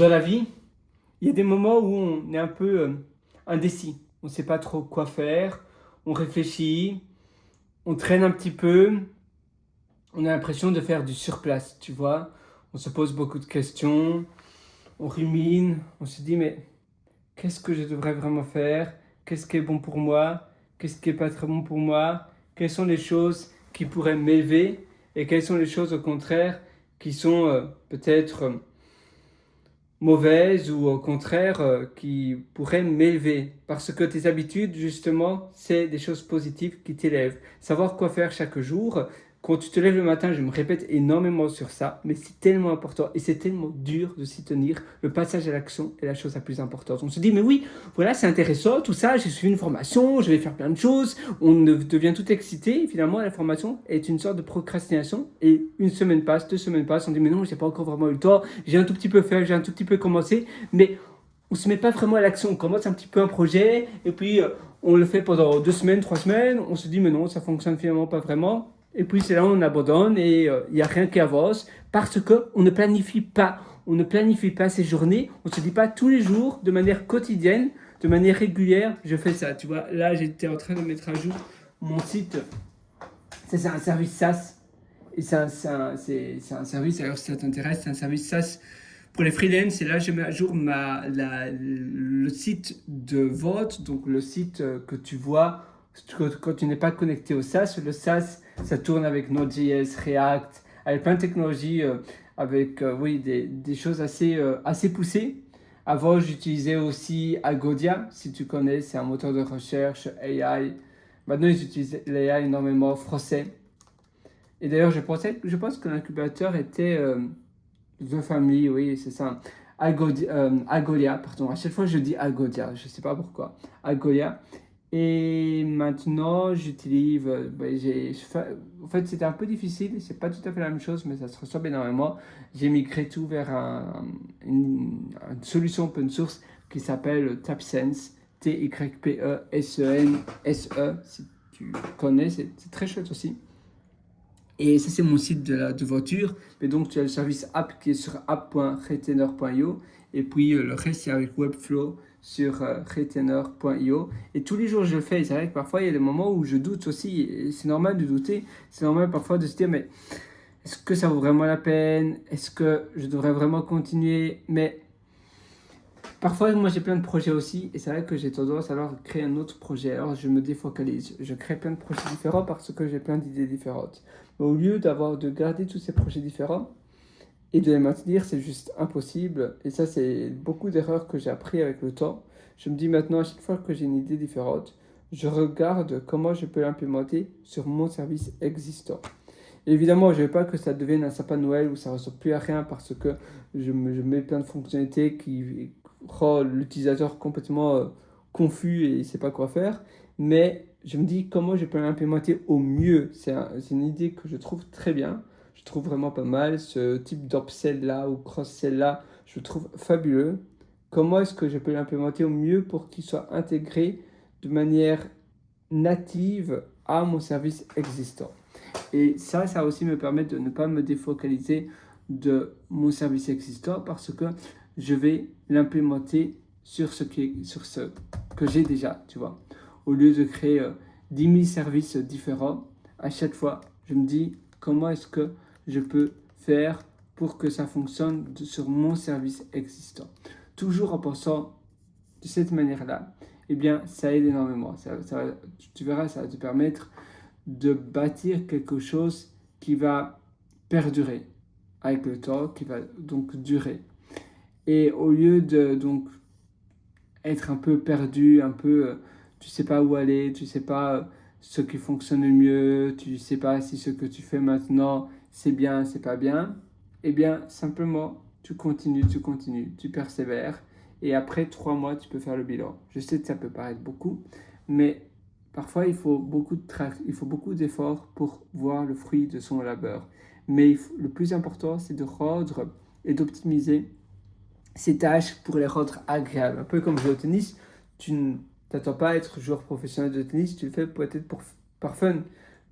Dans la vie, il y a des moments où on est un peu indécis. On ne sait pas trop quoi faire, on réfléchit, on traîne un petit peu, on a l'impression de faire du surplace, tu vois. On se pose beaucoup de questions, on rumine, on se dit mais qu'est-ce que je devrais vraiment faire? Qu'est-ce qui est bon pour moi? Qu'est-ce qui est pas très bon pour moi? Quelles sont les choses qui pourraient m'élever et quelles sont les choses au contraire qui sont peut-être mauvaises ou au contraire qui pourraient m'élever. Parce que tes habitudes, justement, c'est des choses positives qui t'élèvent. Savoir quoi faire chaque jour. Quand tu te lèves le matin, je me répète énormément sur ça, mais c'est tellement important et c'est tellement dur de s'y tenir. Le passage à l'action est la chose la plus importante. On se dit, mais oui, voilà, c'est intéressant, tout ça, j'ai suivi une formation, je vais faire plein de choses, on devient tout excité. Et finalement, la formation est une sorte de procrastination et une semaine passe, 2 semaines passent, on dit, mais non, j'ai pas encore vraiment eu le temps, j'ai un tout petit peu fait, j'ai un tout petit peu commencé, mais on se met pas vraiment à l'action. On commence un petit peu un projet et puis on le fait pendant 2 semaines, 3 semaines. On se dit mais non, ça fonctionne finalement pas vraiment. Et puis c'est là où on abandonne et il n'y a rien qui avance parce qu'on ne planifie pas. On ne planifie pas ces journées. On ne se dit pas tous les jours, de manière quotidienne, de manière régulière, je fais ça. Tu vois, là j'étais en train de mettre à jour mon site. C'est un service SaaS. Et c'est un service, alors si ça t'intéresse, c'est un service SaaS pour les freelances. Et là, je mets à jour le site de vote, donc le site que tu vois quand tu n'es pas connecté au SaaS. Le SaaS, ça tourne avec Node.js, React, avec plein de technologies, avec oui, des choses assez poussées. Avant, j'utilisais aussi Agodia, si tu connais, c'est un moteur de recherche AI. Maintenant, ils utilisent l'AI énormément français. Et d'ailleurs, je pense que l'incubateur était The Family, oui, c'est ça. Agolia, pardon. À chaque fois, je dis Agodia, je ne sais pas pourquoi. Agolia. Et maintenant, j'utilise. En fait, c'était un peu difficile. C'est pas tout à fait la même chose, mais ça se ressemble énormément. J'ai migré tout vers une solution open source qui s'appelle TapSense. Typesense, si tu connais, c'est très chouette aussi. Et ça, c'est mon site de voiture. Mais donc, tu as le service app qui est sur app.retainer.io. Et puis, le reste, c'est avec Webflow sur retainer.io. Et tous les jours, je le fais. Et c'est vrai que parfois, il y a des moments où je doute aussi. Et c'est normal de douter. C'est normal parfois de se dire, mais est-ce que ça vaut vraiment la peine? Est-ce que je devrais vraiment continuer? Mais parfois, moi, j'ai plein de projets aussi, et c'est vrai que j'ai tendance alors à créer un autre projet. Alors, je me défocalise. Je crée plein de projets différents parce que j'ai plein d'idées différentes. Mais au lieu de garder tous ces projets différents et de les maintenir, c'est juste impossible. Et ça, c'est beaucoup d'erreurs que j'ai appris avec le temps. Je me dis maintenant, à chaque fois que j'ai une idée différente, je regarde comment je peux l'implémenter sur mon service existant. Et évidemment, je ne veux pas que ça devienne un sapin de Noël où ça ne ressemble plus à rien parce que je mets plein de fonctionnalités qui rend l'utilisateur complètement confus et il ne sait pas quoi faire. Mais je me dis comment je peux l'implémenter au mieux. C'est une idée que je trouve très bien. Je trouve vraiment pas mal. Ce type d'upsell là ou cross-sell là, je le trouve fabuleux. Comment est-ce que je peux l'implémenter au mieux pour qu'il soit intégré de manière native à mon service existant? Et ça aussi me permet de ne pas me défocaliser de mon service existant parce que je vais l'implémenter sur sur ce que j'ai déjà, tu vois. Au lieu de créer 10 000 services différents, à chaque fois, je me dis comment est-ce que je peux faire pour que ça fonctionne sur mon service existant. Toujours en pensant de cette manière-là, eh bien, ça aide énormément. Tu verras, ça va te permettre de bâtir quelque chose qui va perdurer avec le temps, qui va donc durer. Et au lieu de donc être un peu perdu, un peu tu sais pas où aller, tu sais pas ce qui fonctionne le mieux, tu sais pas si ce que tu fais maintenant c'est bien, c'est pas bien, eh bien simplement tu continues, tu persévères et après 3 mois tu peux faire le bilan. Je sais que ça peut paraître beaucoup, mais parfois il faut il faut beaucoup d'efforts pour voir le fruit de son labeur. Mais le plus important c'est de rendre et d'optimiser ces tâches pour les rendre agréables. Un peu comme jouer au tennis, tu ne t'attends pas à être joueur professionnel de tennis, tu le fais peut-être par fun.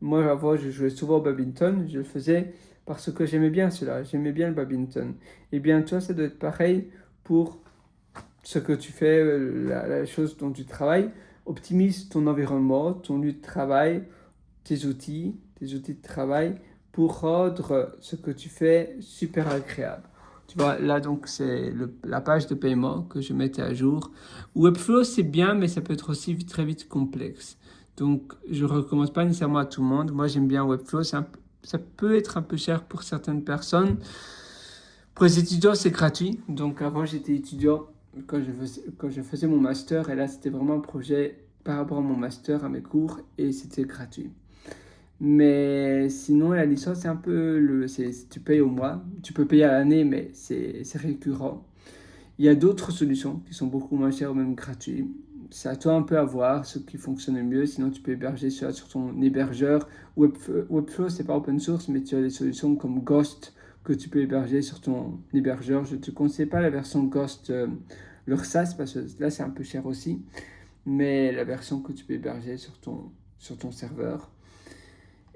Moi, avant, je jouais souvent au badminton, je le faisais parce que j'aimais bien cela, j'aimais bien le badminton. Et bien, toi, ça doit être pareil pour ce que tu fais, la chose dont tu travailles. Optimise ton environnement, ton lieu de travail, tes outils de travail pour rendre ce que tu fais super agréable. Tu vois, là, donc, c'est la page de paiement que je mettais à jour. Webflow, c'est bien, mais ça peut être aussi très vite complexe. Donc, je ne recommande pas nécessairement à tout le monde. Moi, j'aime bien Webflow. Ça peut être un peu cher pour certaines personnes. Pour les étudiants, c'est gratuit. Donc, avant, j'étais étudiant quand je faisais mon master. Et là, c'était vraiment un projet par rapport à mon master, à mes cours. Et c'était gratuit. Mais sinon, la licence, c'est un peu tu payes au mois. Tu peux payer à l'année, mais c'est récurrent. Il y a d'autres solutions qui sont beaucoup moins chères ou même gratuites. C'est à toi un peu à voir ce qui fonctionne le mieux. Sinon, tu peux héberger sur ton hébergeur. Webflow, c'est pas open source, mais tu as des solutions comme Ghost que tu peux héberger sur ton hébergeur. Je ne te conseille pas la version Ghost, leur SaaS, parce que là, c'est un peu cher aussi. Mais la version que tu peux héberger sur ton serveur.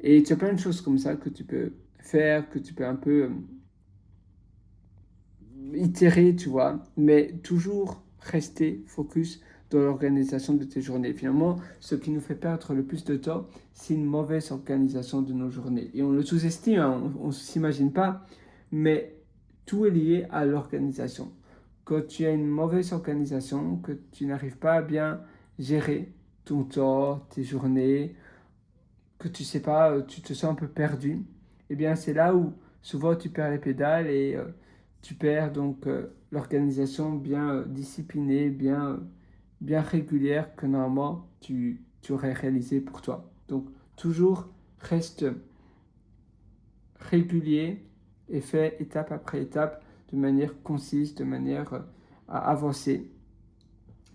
Et tu as plein de choses comme ça que tu peux faire, que tu peux un peu itérer, tu vois, mais toujours rester focus dans l'organisation de tes journées. Finalement, ce qui nous fait perdre le plus de temps, c'est une mauvaise organisation de nos journées. Et on le sous-estime, hein, on ne s'imagine pas, mais tout est lié à l'organisation. Quand tu as une mauvaise organisation, que tu n'arrives pas à bien gérer ton temps, tes journées, que tu sais pas, tu te sens un peu perdu, eh bien c'est là où souvent tu perds les pédales et tu perds donc l'organisation bien disciplinée, bien régulière que normalement tu aurais réalisé pour toi. Donc toujours reste régulier et fais étape après étape de manière concise, de manière à avancer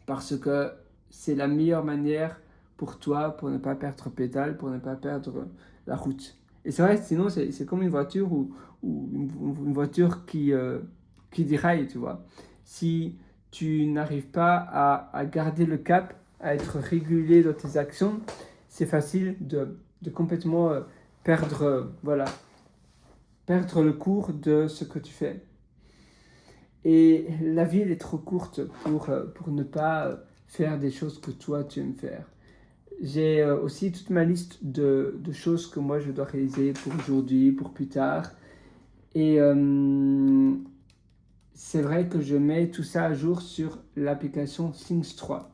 parce que c'est la meilleure manière pour toi pour ne pas perdre pédale, pour ne pas perdre la route. Et c'est vrai, sinon c'est comme une voiture ou une voiture qui déraille, tu vois. Si tu n'arrives pas à garder le cap, à être régulier dans tes actions, c'est facile de complètement perdre le cours de ce que tu fais. Et la vie, elle est trop courte pour ne pas faire des choses que toi, tu aimes faire. J'ai aussi toute ma liste de choses que moi, je dois réaliser pour aujourd'hui, pour plus tard. Et c'est vrai que je mets tout ça à jour sur l'application Things 3.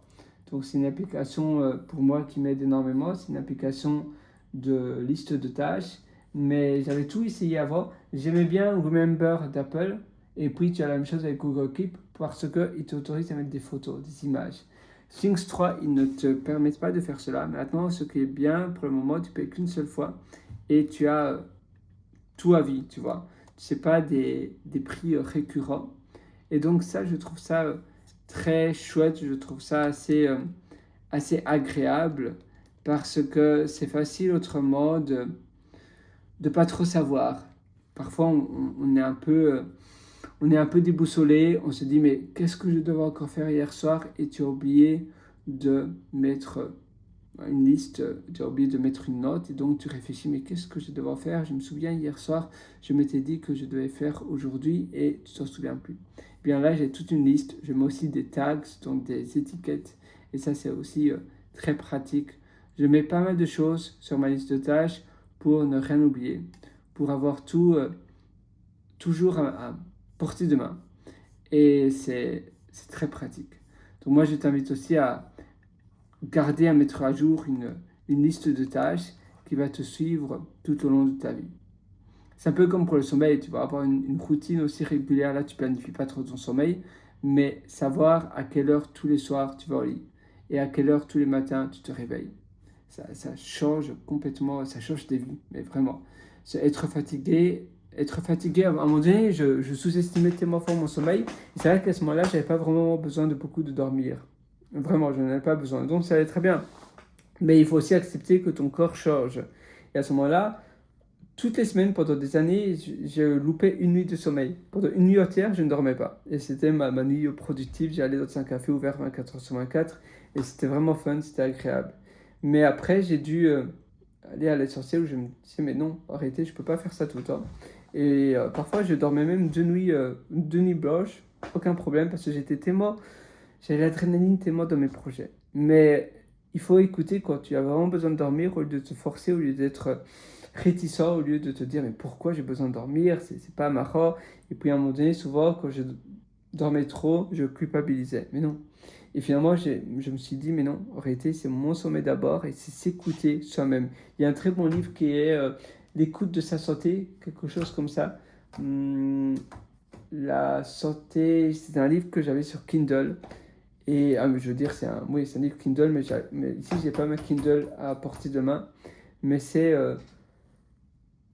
Donc, c'est une application pour moi qui m'aide énormément. C'est une application de liste de tâches. Mais j'avais tout essayé avant. J'aimais bien Remember d'Apple. Et puis, tu as la même chose avec Google Keep parce qu'il t'autorise à mettre des photos, des images. Things 3, ils ne te permettent pas de faire cela. Maintenant, ce qui est bien, pour le moment, tu payes qu'une seule fois et tu as tout à vie, tu vois. Ce n'est pas des prix récurrents. Et donc ça, je trouve ça très chouette, je trouve ça assez agréable parce que c'est facile autrement de pas trop savoir. Parfois, on est un peu déboussolé, on se dit mais qu'est-ce que je devais encore faire hier soir et tu as oublié de mettre une liste, tu as oublié de mettre une note et donc tu réfléchis mais qu'est-ce que je devais faire? Je me souviens hier soir, je m'étais dit que je devais faire aujourd'hui et tu t'en souviens plus. Bien là, j'ai toute une liste, je mets aussi des tags, donc des étiquettes et ça c'est aussi très pratique. Je mets pas mal de choses sur ma liste de tâches pour ne rien oublier, pour avoir tout toujours à portée de main et c'est très pratique. Donc moi je t'invite aussi à garder, à mettre à jour une liste de tâches qui va te suivre tout au long de ta vie. C'est un peu comme pour le sommeil, tu vas avoir une routine aussi régulière, là tu planifies pas trop ton sommeil, mais savoir à quelle heure tous les soirs tu vas au lit et à quelle heure tous les matins tu te réveilles. Ça change complètement, ça change tes vies, mais vraiment. Être fatigué, à un moment donné, je sous-estimais tellement fort mon sommeil, et c'est vrai qu'à ce moment-là, j'avais pas vraiment besoin de beaucoup de dormir. Vraiment, je n'en avais pas besoin. Donc ça allait très bien. Mais il faut aussi accepter que ton corps change. Et à ce moment-là, toutes les semaines, pendant des années, j'ai loupé une nuit de sommeil. Pendant une nuit entière, je ne dormais pas. Et c'était ma nuit productive. J'allais dans un café ouvert 24 heures sur 24. Et c'était vraiment fun, c'était agréable. Mais après, j'ai dû aller à l'essentiel où je me disais, mais non, arrêtez, je ne peux pas faire ça tout le temps. Et parfois, je dormais même deux nuits blanches aucun problème parce que j'avais l'adrénaline tellement dans mes projets. Mais il faut écouter quand tu as vraiment besoin de dormir au lieu de te forcer, au lieu d'être réticent, au lieu de te dire mais pourquoi j'ai besoin de dormir, c'est pas marrant. Et puis à un moment donné, souvent quand je dormais trop, je culpabilisais. Mais non. Et finalement, je me suis dit, mais non, en réalité, c'est mon sommeil d'abord et c'est s'écouter soi-même. Il y a un très bon livre qui est L'écoute de sa santé, quelque chose comme ça. La santé, c'est un livre que j'avais sur Kindle. Et je veux dire, oui, c'est un livre Kindle, mais ici, j'ai pas ma Kindle à portée de main. Mais c'est,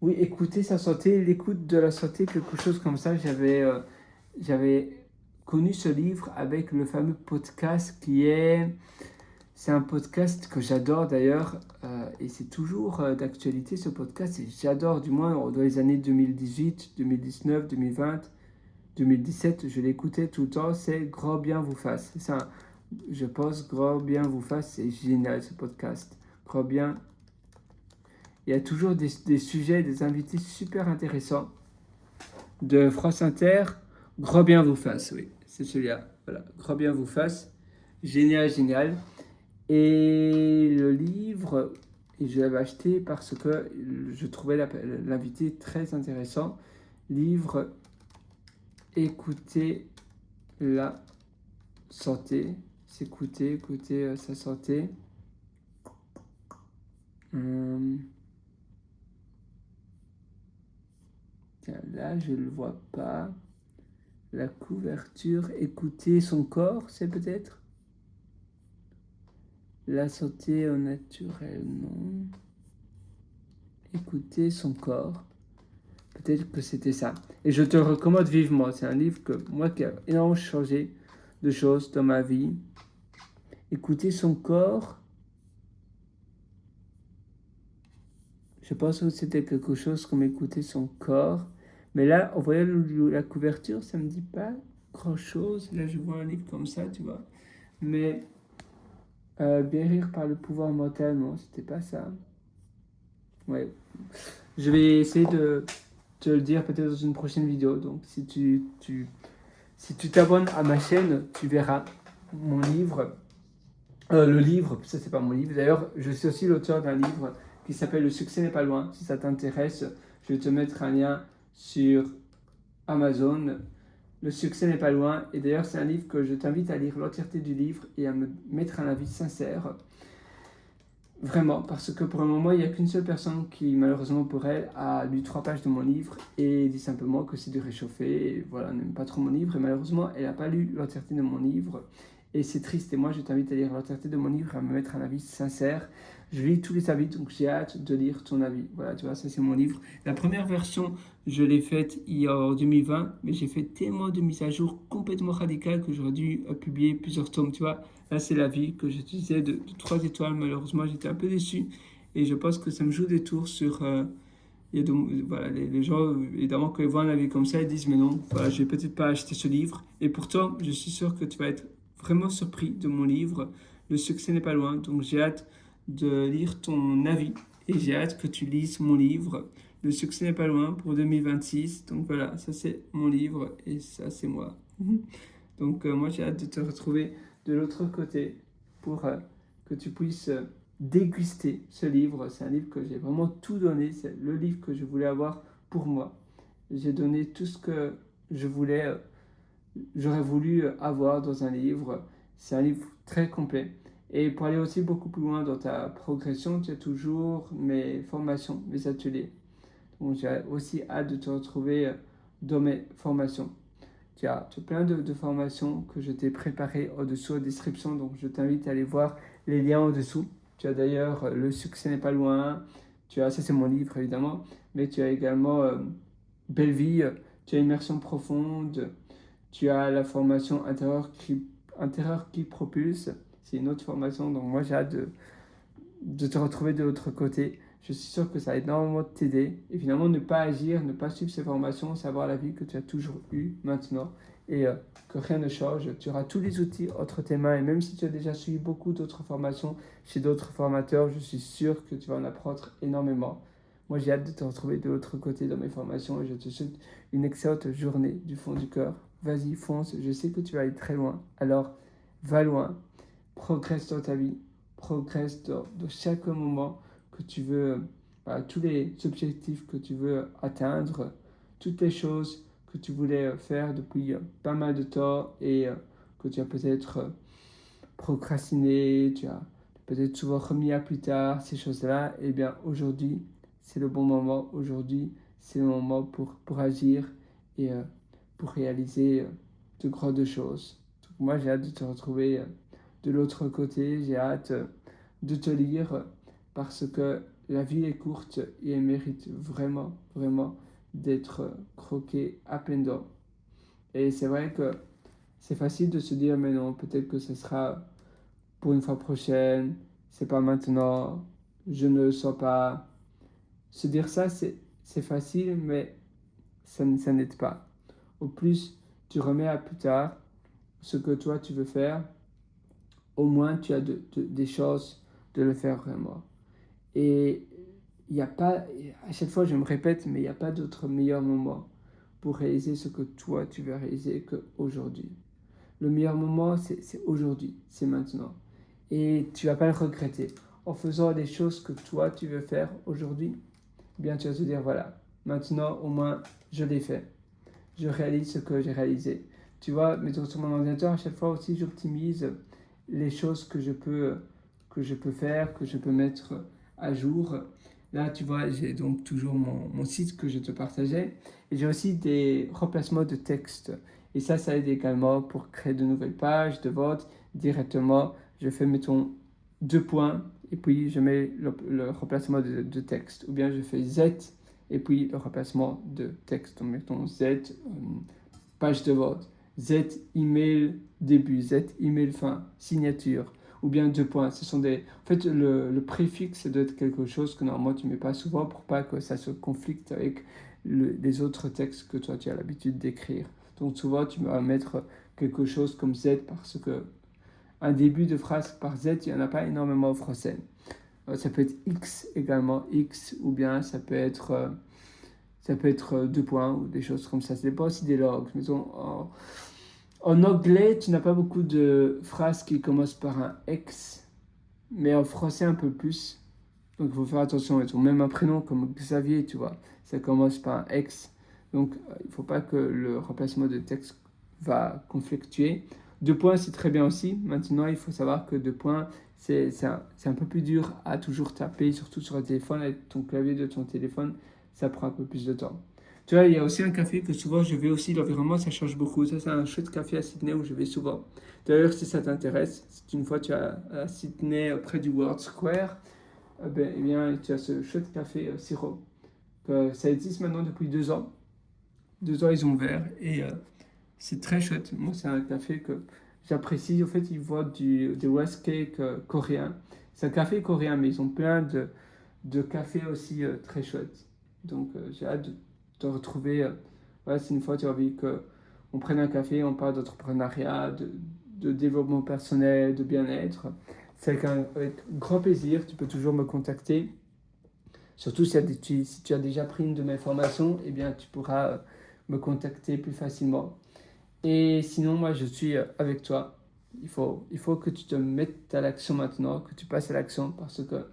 oui, écouter sa santé, l'écoute de la santé, quelque chose comme ça. J'avais connu ce livre avec le fameux podcast c'est un podcast que j'adore d'ailleurs, et c'est toujours d'actualité ce podcast, et j'adore du moins dans les années 2018, 2019, 2020, 2017, je l'écoutais tout le temps, c'est Grand Bien Vous Fasse. C'est ça, je pense, Grand Bien Vous Fasse, c'est génial ce podcast. Grand Bien, il y a toujours des sujets, des invités super intéressants. De France Inter, Grand Bien Vous Fasse, oui, c'est celui-là. Voilà, Grand Bien Vous Fasse, génial, génial. Et le livre, et je l'avais acheté parce que je trouvais l'invité très intéressant. Livre Écouter la santé, écouter sa santé. Tiens, là, je ne le vois pas. La couverture, écouter son corps, c'est peut-être la santé au naturel, non. Écouter son corps. Peut-être que c'était ça. Et je te le recommande vivement. C'est un livre que moi qui a énormément changé de choses dans ma vie. Écouter son corps. Je pense que c'était quelque chose comme écouter son corps. Mais là, en voyant la couverture, ça me dit pas grand-chose. Là, je vois un livre comme ça, tu vois. Mais guérir par le pouvoir mental, non, c'était pas ça. Ouais. Je vais essayer de te le dire peut-être dans une prochaine vidéo. Donc, si tu t'abonnes à ma chaîne, tu verras mon livre. Le livre, ça c'est pas mon livre. D'ailleurs, je suis aussi l'auteur d'un livre qui s'appelle Le succès n'est pas loin. Si ça t'intéresse, je vais te mettre un lien sur Amazon. Le succès n'est pas loin. Et d'ailleurs, c'est un livre que je t'invite à lire l'entièreté du livre et à me mettre un avis sincère. Vraiment, parce que pour le moment, il n'y a qu'une seule personne qui, malheureusement pour elle, a lu 3 pages de mon livre et dit simplement que c'est du réchauffé, et voilà, n'aime pas trop mon livre. Et malheureusement, elle n'a pas lu l'entièreté de mon livre. Et c'est triste. Et moi, je t'invite à lire l'entièreté de mon livre et à me mettre un avis sincère. Je lis tous les avis, donc j'ai hâte de lire ton avis. Voilà, tu vois, ça c'est mon livre. La première version, je l'ai faite en 2020, mais j'ai fait tellement de mises à jour complètement radicales que j'aurais dû publier plusieurs tomes, tu vois. Là, c'est l'avis que j'utilisais de 3 étoiles. Malheureusement, j'étais un peu déçu. Et je pense que ça me joue des tours sur... voilà, les gens, évidemment, quand ils voient un avis comme ça, ils disent, mais non, voilà, je vais peut-être pas acheter ce livre. Et pourtant, je suis sûr que tu vas être vraiment surpris de mon livre. Le succès n'est pas loin. Donc, j'ai hâte de lire ton avis. Et j'ai hâte que tu lises mon livre. Le succès n'est pas loin pour 2026. Donc, voilà, ça, c'est mon livre. Et ça, c'est moi. Donc, moi, j'ai hâte de te retrouver de l'autre côté pour que tu puisses déguster ce livre. C'est un livre que j'ai vraiment tout donné. C'est le livre que je voulais avoir pour moi. J'ai donné tout ce que je voulais, j'aurais voulu avoir dans un livre. C'est un livre très complet. Et pour aller aussi beaucoup plus loin dans ta progression, tu as toujours mes formations, mes ateliers. Donc j'ai aussi hâte de te retrouver dans mes formations. Tu as plein de formations que je t'ai préparées au-dessous en description, donc je t'invite à aller voir les liens au-dessous. Tu as d'ailleurs Le succès n'est pas loin, ça c'est mon livre évidemment, mais tu as également Belle vie, tu as Immersion profonde, tu as la formation intérieure qui propulse, c'est une autre formation, donc moi j'ai hâte de te retrouver de l'autre côté. Je suis sûr que ça va énormément t'aider. Et finalement, ne pas agir, ne pas suivre ces formations, c'est avoir la vie que tu as toujours eue maintenant et que rien ne change. Tu auras tous les outils entre tes mains et même si tu as déjà suivi beaucoup d'autres formations chez d'autres formateurs, je suis sûr que tu vas en apprendre énormément. Moi, j'ai hâte de te retrouver de l'autre côté dans mes formations et je te souhaite une excellente journée du fond du cœur. vas-y, fonce, je sais que tu vas aller très loin. Alors, va loin, progresse dans ta vie, progresse dans chaque moment que tu veux, voilà, tous les objectifs que tu veux atteindre, toutes les choses que tu voulais faire depuis pas mal de temps et que tu as peut-être procrastiné, tu as peut-être souvent remis à plus tard ces choses-là, eh bien aujourd'hui, c'est le bon moment. Aujourd'hui, c'est le moment pour agir et pour réaliser de grandes choses. Donc moi, j'ai hâte de te retrouver de l'autre côté. J'ai hâte de te lire parce que la vie est courte et elle mérite vraiment, vraiment d'être croquée à pleines dents. Et c'est vrai que c'est facile de se dire, mais non, peut-être que ce sera pour une fois prochaine, c'est pas maintenant, je ne le sens pas. Se dire ça, c'est facile, mais ça n'aide pas. Au plus tu remets à plus tard ce que toi tu veux faire, au moins tu as des chances de le faire vraiment. Et il n'y a pas, à chaque fois je me répète, mais il n'y a pas d'autre meilleur moment pour réaliser ce que toi tu veux réaliser qu'aujourd'hui. Le meilleur moment, c'est aujourd'hui, c'est maintenant. Et tu ne vas pas le regretter. En faisant les choses que toi tu veux faire aujourd'hui, eh bien tu vas te dire voilà, maintenant au moins je l'ai fait. Je réalise ce que j'ai réalisé. Tu vois, mettons sur mon ordinateur, à chaque fois aussi j'optimise les choses que je peux faire, que je peux mettre à jour. Là, tu vois, j'ai donc toujours mon site que je te partageais. Et j'ai aussi des remplacements de texte. Et ça aide également pour créer de nouvelles pages de vote directement. Je fais, mettons, 2 points et puis je mets le remplacement de texte. Ou bien je fais Z et puis le remplacement de texte. Donc, mettons Z, page de vote. Z, email début. Z, email fin. Signature. Ou bien 2 points. Ce sont des... En fait, le préfixe doit être quelque chose que normalement tu ne mets pas souvent pour pas que ça se conflicte avec les autres textes que toi tu as l'habitude d'écrire. Donc souvent tu vas mettre quelque chose comme Z parce que un début de phrase par Z, il n'y en a pas énormément au français. Ça peut être X également, X, ou bien ça peut être 2 points ou des choses comme ça. Ça dépend aussi des langues. Mettons, en anglais, tu n'as pas beaucoup de phrases qui commencent par un X, mais en français un peu plus. Donc il faut faire attention. Mettons, même un prénom comme Xavier, tu vois, ça commence par un X. Donc il ne faut pas que le remplacement de texte va conflictuer. 2 points, c'est très bien aussi. Maintenant, il faut savoir que 2 points, c'est un peu plus dur à toujours taper, surtout sur un téléphone, avec ton clavier de ton téléphone, ça prend un peu plus de temps. Tu vois, il y a aussi un café que souvent je vais aussi, l'environnement ça change beaucoup. Ça, c'est un chouette café à Sydney où je vais souvent. D'ailleurs, si ça t'intéresse, si une fois tu es à Sydney, près du World Square, eh bien, tu as ce chouette café sirop. Ça existe maintenant depuis 2 ans. 2 ans, ils ont ouvert et c'est très chouette. Moi, c'est un café que j'apprécie. En fait, ils vendent du West Cake coréen. C'est un café coréen, mais ils ont plein de cafés aussi très chouettes. Donc, j'ai hâte de te retrouver. Voilà, si une fois tu as envie qu'on prenne un café, on parle d'entrepreneuriat, de développement personnel, de bien-être. C'est avec grand plaisir. Tu peux toujours me contacter. Surtout si tu as déjà pris une de mes formations, eh bien, tu pourras me contacter plus facilement. Et sinon, moi, je suis avec toi. Il faut que tu te mettes à l'action maintenant, que tu passes à l'action, parce que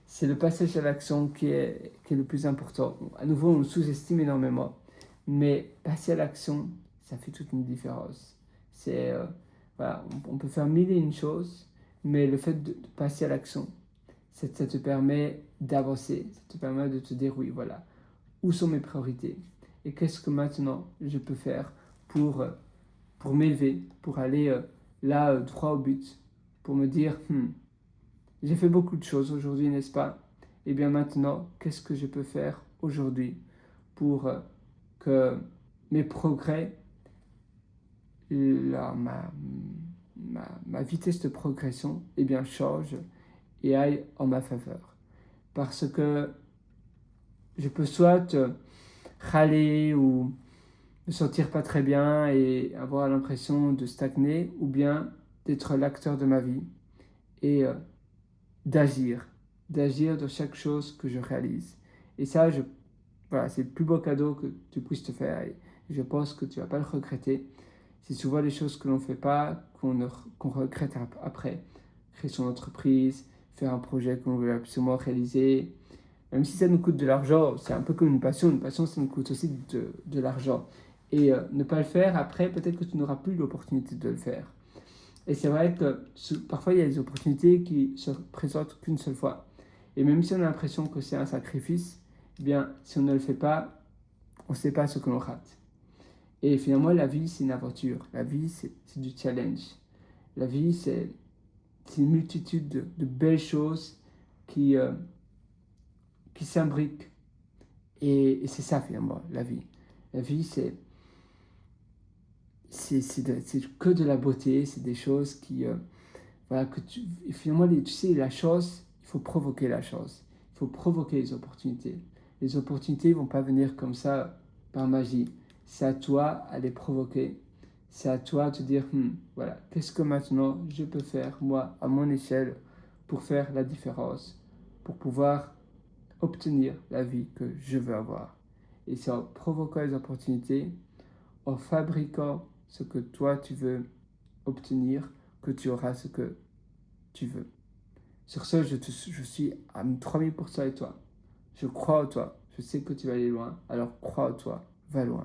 c'est le passage à l'action qui est le plus important. À nouveau, on le sous-estime énormément, mais passer à l'action, ça fait toute une différence. C'est, voilà, on peut faire mille et une choses, mais le fait de passer à l'action, ça te permet d'avancer, ça te permet de te dire oui, voilà, où sont mes priorités et qu'est-ce que maintenant je peux faire pour m'élever, pour aller là, droit au but, pour me dire, j'ai fait beaucoup de choses aujourd'hui, n'est-ce pas? Et bien maintenant, qu'est-ce que je peux faire aujourd'hui pour que mes progrès, ma vitesse de progression, eh bien, change et aille en ma faveur. Parce que je peux soit râler ou me sentir pas très bien et avoir l'impression de stagner, ou bien d'être l'acteur de ma vie et d'agir dans chaque chose que je réalise. Et ça, voilà, c'est le plus beau cadeau que tu puisses te faire et je pense que tu vas pas le regretter. C'est souvent les choses que l'on ne fait pas qu'on regrette après. Créer son entreprise, faire un projet qu'on veut absolument réaliser. Même si ça nous coûte de l'argent, c'est un peu comme une passion. Une passion, ça nous coûte aussi de l'argent. Et ne pas le faire, après, peut-être que tu n'auras plus l'opportunité de le faire. Et c'est vrai que parfois, il y a des opportunités qui se présentent qu'une seule fois. Et même si on a l'impression que c'est un sacrifice, eh bien, si on ne le fait pas, on ne sait pas ce que l'on rate. Et finalement, la vie, c'est une aventure. La vie, c'est du challenge. La vie, c'est une multitude de belles choses qui s'imbriquent. Et c'est ça, finalement, la vie. La vie, c'est que de la beauté, c'est des choses qui... voilà, finalement, tu sais, la chance, il faut provoquer la chance. Il faut provoquer les opportunités. Les opportunités ne vont pas venir comme ça, par magie. C'est à toi à les provoquer. C'est à toi de te dire, voilà, qu'est-ce que maintenant je peux faire, moi, à mon échelle, pour faire la différence, pour pouvoir obtenir la vie que je veux avoir. Et c'est en provoquant les opportunités, en fabriquant ce que toi tu veux obtenir, que tu auras ce que tu veux. Sur ce, je suis à 3000% avec toi. Je crois en toi. Je sais que tu vas aller loin. Alors crois en toi. Va loin.